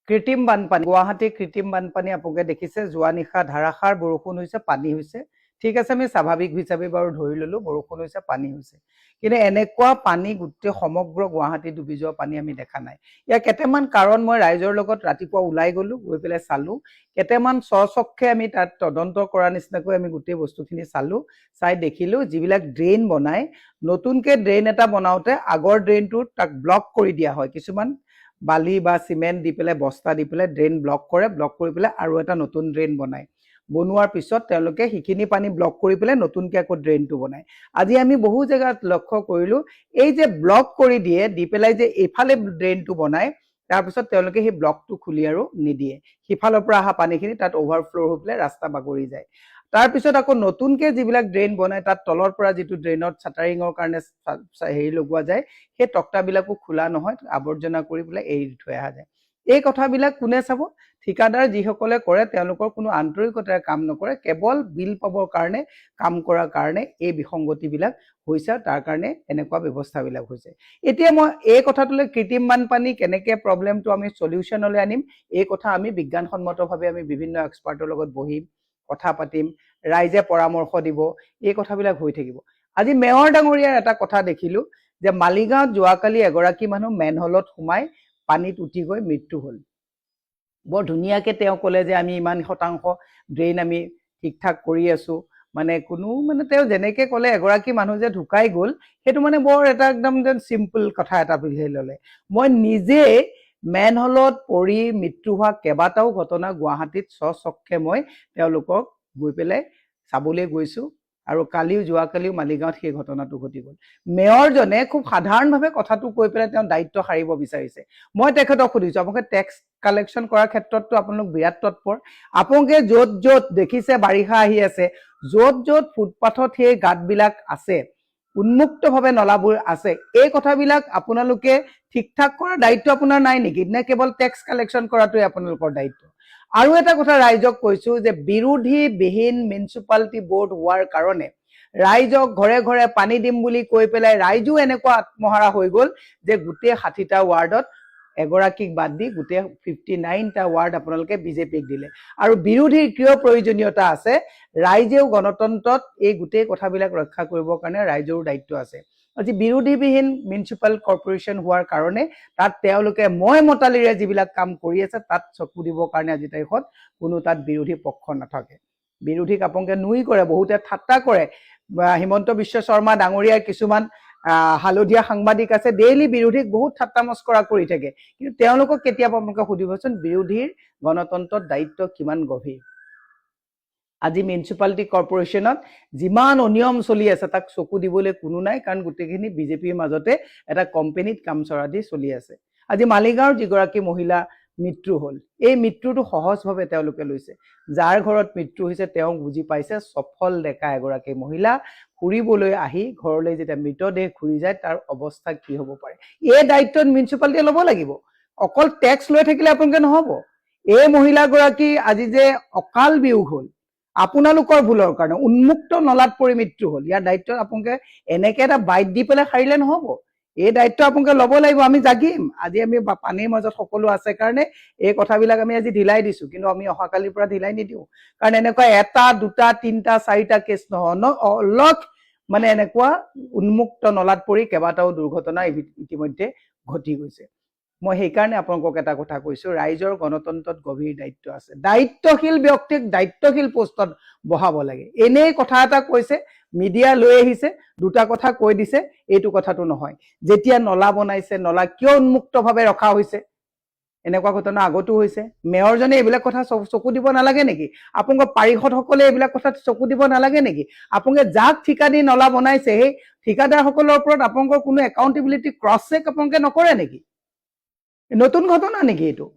কৃত্ৰিম বানপানী গুৱাহাটীৰ কৃত্ৰিম বানপানী আপোনালোকে দেখিছে যোৱা নিশা ধাৰাসাৰ বৰষুণ হৈছে পানী হৈছে ঠিক আছে আমি স্বাভাৱিক হিচাপে বাৰু ধৰি ললো বৰষুণ হৈছে পানী হৈছে কিন্তু এনেকুৱা পানী গোটেই সমগ্ৰ গুৱাহাটী ডুবি যোৱা পানী আমি দেখা নাই ইয়াৰ কেইটামান কাৰণ মই ৰাইজৰ লগত ৰাতিপুৱা ওলাই গলো গৈ পেলাই চালো কেইটামান স্বচক্ষে আমি তাত তদন্ত কৰা নিচিনাকৈ আমি গোটেই বস্তুখিনি চালো চাই দেখিলো যিবিলাক ড্ৰেইন বনাই নতুনকৈ ড্ৰেইন এটা বনাওঁতে আগৰ ড্ৰেইনটো তাক ব্লক কৰি দিয়া হয় কিছুমান বালি বা সিমেন্ট দি পেলাই বস্তা দি পেলাই ড্ৰেইন ব্লক কৰি পেলাই আৰু এটা নতুন ড্ৰেইন বনায় বনোৱাৰ পিছত তেওঁলোকে সেইখিনি পানী ব্লক কৰি পেলাই নতুনকৈ আকৌ ড্ৰেইনটো বনায় আজি আমি বহু জেগাত লক্ষ্য কৰিলো এই যে ব্লক কৰি দিয়ে দি পেলাই যে এইফালে ড্ৰেইনটো বনায় তাৰপিছত তেওঁলোকে সেই ব্লকটো খুলি আৰু নিদিয়ে সিফালৰ পৰা অহা পানীখিনি তাত অভাৰফ্ল' হৈ পেলাই ৰাস্তা বাগৰি যায় তাৰপিছত আকৌ নতুনকৈ যিবিলাক ড্ৰেইন বনায় তাত তলৰ পৰা যিটো ড্ৰেইনত চাটাৰিঙৰ কাৰণে হেৰি লগোৱা যায় সেই তক্তাবিলাকো খোলা নহয় আৱৰ্জনা কৰি পেলাই এৰি থৈ অহা যায় এই কথাবিলাক কোনে চাব ঠিকাদাৰ যিসকলে কৰে তেওঁলোকৰ কোনো আন্তৰিকতাৰে কাম নকৰে কেৱল বিল পাবৰ কাৰণে কাম কৰাৰ কাৰণে এই বিসংগতিবিলাক হৈছে তাৰ কাৰণে এনেকুৱা ব্যৱস্থাবিলাক হৈছে এতিয়া মই এই কথাটোলৈ কৃত্ৰিম বানপানী কেনেকৈ প্ৰব্লেমটো আমি সলিউশ্যনলৈ আনিম এই কথা আমি বিজ্ঞানসন্মতভাৱে আমি বিভিন্ন এক্সপাৰ্টৰ লগত বহিম কথা পাতিম ৰাইজে পৰামৰ্শ দিব এই কথাবিলাক হৈ থাকিব আজি মেয়ৰ ডাঙৰীয়াৰ এটা কথা দেখিলো যে মালিগাঁৱত যোৱাকালি এগৰাকী মানুহ মেনহলত সোমাই পানীত উঠি গৈ মৃত্যু হ'ল বৰ ধুনীয়াকৈ তেওঁ ক'লে যে আমি ইমান শতাংশ ড্ৰেইন আমি ঠিক ঠাক কৰি আছো মানে কোনো মানে তেওঁ যেনেকৈ ক'লে এগৰাকী মানুহ যে ঢুকাই গ'ল সেইটো মানে বৰ এটা একদম যেন চিম্পল কথা এটা বুলি ল'লে মই নিজে মেনহলত পৰি মৃত্যু হোৱা কেইবাটাও ঘটনা গুৱাহাটীত স্বচক্ষে মই তেওঁলোকক গৈ পেলাই চাবলৈ গৈছো আৰু কালিও যোৱাকালিও মালিগাঁৱত সেই ঘটনাটো ঘটি গ'ল মেয়ৰজনে খুব সাধাৰণভাৱে কথাটো কৈ পেলাই তেওঁ দায়িত্ব সাৰিব বিচাৰিছে মই তেখেতক সুধিছো আপোনালোকে টেক্স কালেকশ্যন কৰাৰ ক্ষেত্ৰততো আপোনালোক বিৰাট তৎপৰ আপোনালোকে য'ত য'ত দেখিছে বাৰিষা আহি আছে য'ত য'ত ফুটপাথত সেই গাঁতবিলাক আছে উন্মুক্তভাৱে নলাবোৰ আছে এই কথাবিলাক আপোনালোকে ঠিক ঠাক কৰাৰ দায়িত্ব আপোনাৰ নাই নেকি নে কেৱল টেক্স কালেকশ্যন কৰাটোৱে আপোনালোকৰ দায়িত্ব আৰু এটা কথা ৰাইজক কৈছো যে বিৰোধীবিহীন মিউনিচিপালিটি বোৰ্ড হোৱাৰ কাৰণে ৰাইজক ঘৰে ঘৰে পানী দিম বুলি কৈ পেলাই ৰাইজো এনেকুৱা আত্মহাৰা হৈ গ'ল যে গোটেই 60টা ৱাৰ্ডত এগৰাকীক বাদ দি গোটেই 59টা ৱাৰ্ড আপোনালোকে বিজেপিক দিলে আৰু বিৰোধীৰ কিয় প্ৰয়োজনীয়তা আছে ৰাইজেও গণতন্ত্ৰত এই গোটেই কথাবিলাক ৰক্ষা কৰিবৰ কাৰণে ৰাইজৰো দায়িত্ব আছে আজি বিৰোধীবিহীন মিউনিচিপাল কৰ্পোৰেশ্যন হোৱাৰ কাৰণে তাত তেওঁলোকে মই মতালিৰে যিবিলাক কাম কৰি আছে তাত চকু দিবৰ কাৰণে আজি তাৰিখত কোনো তাত বিৰোধী পক্ষ নাথাকে বিৰোধীক আপোনালোকে নুই কৰে বহুতে ঠাট্টা কৰে হিমন্ত বিশ্ব শৰ্মা ডাঙৰীয়াৰ কিছুমান হালধীয়া সাংবাদিক আছে ডেইলি বিৰোধীক বহুত ঠাট্টা মস্কৰা কৰি থাকে কিন্তু তেওঁলোকক কেতিয়াবা আপোনালোকে সুধিবচোন বিৰোধীৰ গণতন্ত্ৰত দায়িত্ব কিমান গভীৰ আজি মিউনিচিপালিটি কৰ্পোৰেশ্যনত যিমান অনিয়ম চলি আছে তাক চকু দিবলৈ কোনো নাই কাৰণ গোটেইখিনি বিজেপিৰ মাজতে এটা কোম্পানীত কাম চৰা দি চলি আছে আজি মালিগাঁৱৰ যিগৰাকী মহিলা মৃত্যু হ'ল এই মৃত্যুটো সহজভাৱে তেওঁলোকে লৈছে যাৰ ঘৰত মৃত্যু হৈছে তেওঁ বুজি পাইছে সফল ডেকা এগৰাকী মহিলা ফুৰিবলৈ আহি ঘৰলৈ যেতিয়া মৃতদেহ ঘূৰি যায় তাৰ অৱস্থা কি হ'ব পাৰে এই দায়িত্ব মিউনিচিপালিটিয়ে ল'ব লাগিব অকল টেক্স লৈ থাকিলে আপোনালোকে নহ'ব এই মহিলাগৰাকী আজি যে অকাল বিয়োগ হ'ল আপোনালোকৰ ভুলৰ কাৰণে উন্মুক্ত নলাত পৰি মৃত্যু হ'ল ইয়াৰ দায়িত্ব আপোনালোকে এনেকৈ এটা বাইট দি পেলাই সাৰিলে নহ'ব এই দায়িত্ব আপোনালোকে ল'ব লাগিব আমি জাগিম আজি আমি পানীৰ মাজত সকলো আছে কাৰণে এই কথাবিলাক আমি আজি ঢিলাই দিছো কিন্তু আমি অহাকালিৰ পৰা ঢিলাই নিদিওঁ কাৰণ এনেকুৱা এটা দুটা তিনিটা চাৰিটা কেছ নহয় অলপ মানে এনেকুৱা উন্মুক্ত নলাত পৰি কেইবাটাও দুৰ্ঘটনা ইতিমধ্যে ঘটি গৈছে মই সেইকাৰণে আপোনালোকক এটা কথা কৈছো ৰাইজৰ গণতন্ত্ৰত গভীৰ দায়িত্ব আছে দায়িত্বশীল ব্যক্তিক দায়িত্বশীল পোষ্টত বহাব লাগে এনেই কথা এটা কৈছে মিডিয়া লৈ আহিছে দুটা কথা কৈ দিছে এইটো কথাটো নহয় যেতিয়া নলা বনাইছে নলা কিয় উন্মুক্তভাৱে ৰখা হৈছে এনেকুৱা ঘটনা আগতো হৈছে মেয়ৰজনে এইবিলাক কথা চকু দিব নালাগে নেকি আপোনালোকৰ পাৰিষদসকলে এইবিলাক কথা চকু দিব নালাগে নেকি আপোনালোকে যাক ঠিকা দি নলা বনাইছে সেই ঠিকাদাৰসকলৰ ওপৰত আপোনালোকৰ কোনো একাউণ্টেবিলিটি ক্ৰছ চেক আপোনালোকে নকৰে নেকি নতুন ঘটনা নেকি এইটো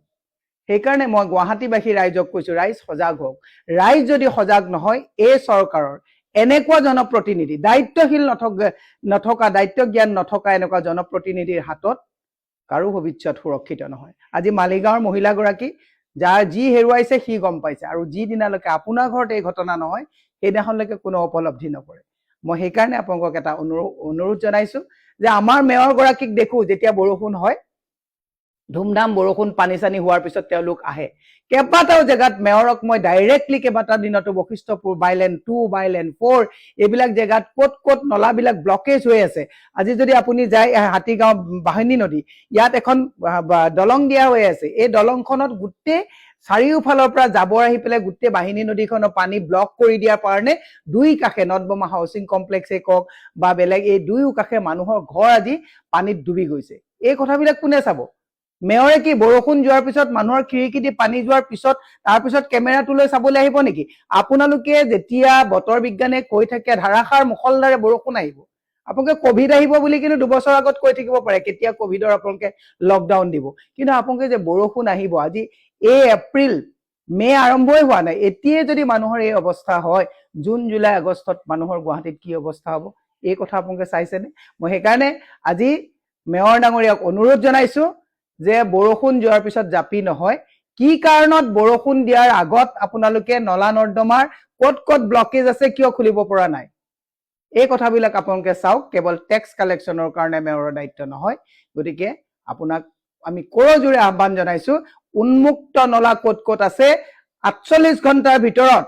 সেইকাৰণে মই গুৱাহাটীবাসী ৰাইজক কৈছো ৰাইজ সজাগ হওক ৰাইজ যদি সজাগ নহয় এই চৰকাৰৰ এনেকুৱা জনপ্ৰতিনিধি দায়িত্বশীল নথকা দায়িত্ব জ্ঞান নথকা এনেকুৱা জনপ্ৰতিনিধিৰ হাতত কাৰো ভৱিষ্যত সুৰক্ষিত নহয় আজি মালিগাঁৱৰ মহিলাগৰাকী যাৰ যি হেৰুৱাইছে সি গম পাইছে আৰু যি দিনালৈকে আপোনাৰ ঘৰত এই ঘটনা নহয় সেইদিনাখনলৈকে কোনো উপলব্ধি নকৰে মই সেইকাৰণে আপোনালোকক এটা অনুৰোধ জনাইছো যে আমাৰ মেয়ৰগৰাকীক দেখো যেতিয়া বৰষুণ হয় ধুমধাম বৰষুণ পানী চানী হোৱাৰ পিছত তেওঁলোক আহে কেইবাটাও জেগাত মেয়ৰক মই ডাইৰেক্টলি কেইবাটা দিনতো বশিষ্ঠপুৰ বাইলেন 2 বাইলেন 4 এইবিলাক জেগাত ক'ত ক'ত নলাবিলাক ব্লকেজ হৈ আছে আজি যদি আপুনি যায় হাতীগাঁও বাহিনী নদী ইয়াত এখন দলং দিয়া হৈ আছে এই দলংখনত গোটেই চাৰিওফালৰ পৰা জাবৰ আহি পেলাই গোটেই বাহিনী নদীখনৰ পানী ব্লক কৰি দিয়াৰ কাৰণে দুই কাষে নটবমা হাউচিং কমপ্লেক্সে কওক বা বেলেগ এই দুয়ো কাষে মানুহৰ ঘৰ আজি পানীত ডুবি গৈছে এই কথাবিলাক কোনে চাব মেয়ৰে কি বৰষুণ যোৱাৰ পিছত মানুহৰ খিৰিকী দি পানী যোৱাৰ পিছত তাৰ পিছত কেমেৰাটো লৈ চাবলৈ আহিব নেকি আপোনালোকে যেতিয়া বতৰ বিজ্ঞানে কৈ থাকে ধাৰাসাৰ মুখলধাৰে বৰষুণ আহিব আপোনালোকে কোভিড আহিব বুলি কিন্তু 2 বছৰ আগত কৈ থাকিব পাৰে কেতিয়া কোভিডৰ আপোনালোকে লকডাউন দিব কিন্তু আপোনালোকে যে বৰষুণ আহিব আজি এপ্ৰিল মে আৰম্ভই হোৱা নাই এতিয়াই যদি মানুহৰ এই অৱস্থা হয় জুন জুলাই আগষ্টত মানুহৰ গুৱাহাটীত কি অৱস্থা হ'ব এই কথা আপোনালোকে চাইছেনে মই সেইকাৰণে আজি মেয়ৰ ডাঙৰীয়াক অনুৰোধ জনাইছো যে বৰষুণ যোৱাৰ পিছত জাপি নহয় কি কাৰণত বৰষুণ দিয়াৰ আগত আপোনালোকে নলা নৰ্দমাৰ ক'ত ক'ত ব্লকেজ আছে কিয় খুলিব পৰা নাই এই কথাবিলাক আপোনালোকে চাওক কেৱল টেক্স কালেকশ্যনৰ কাৰণে মেয়ৰৰ দায়িত্ব নহয় গতিকে আপোনাক আমি কৰজোৰে আহ্বান জনাইছো উন্মুক্ত নলা ক'ত ক'ত আছে 48 ঘণ্টাৰ ভিতৰত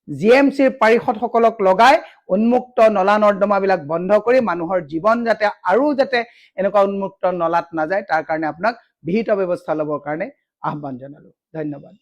জিএমচিৰ পাৰিষদসকলক লগাই উন্মুক্ত নলা নৰ্দমাবিলাক বন্ধ কৰি মানুহৰ জীৱন যাতে আৰু যাতে এনেকুৱা উন্মুক্ত নলাত নাযায় তাৰ কাৰণে আপোনাক বিহিত ব্যৱস্থা ল'বৰ কাৰণে আহ্বান জনালো ধন্যবাদ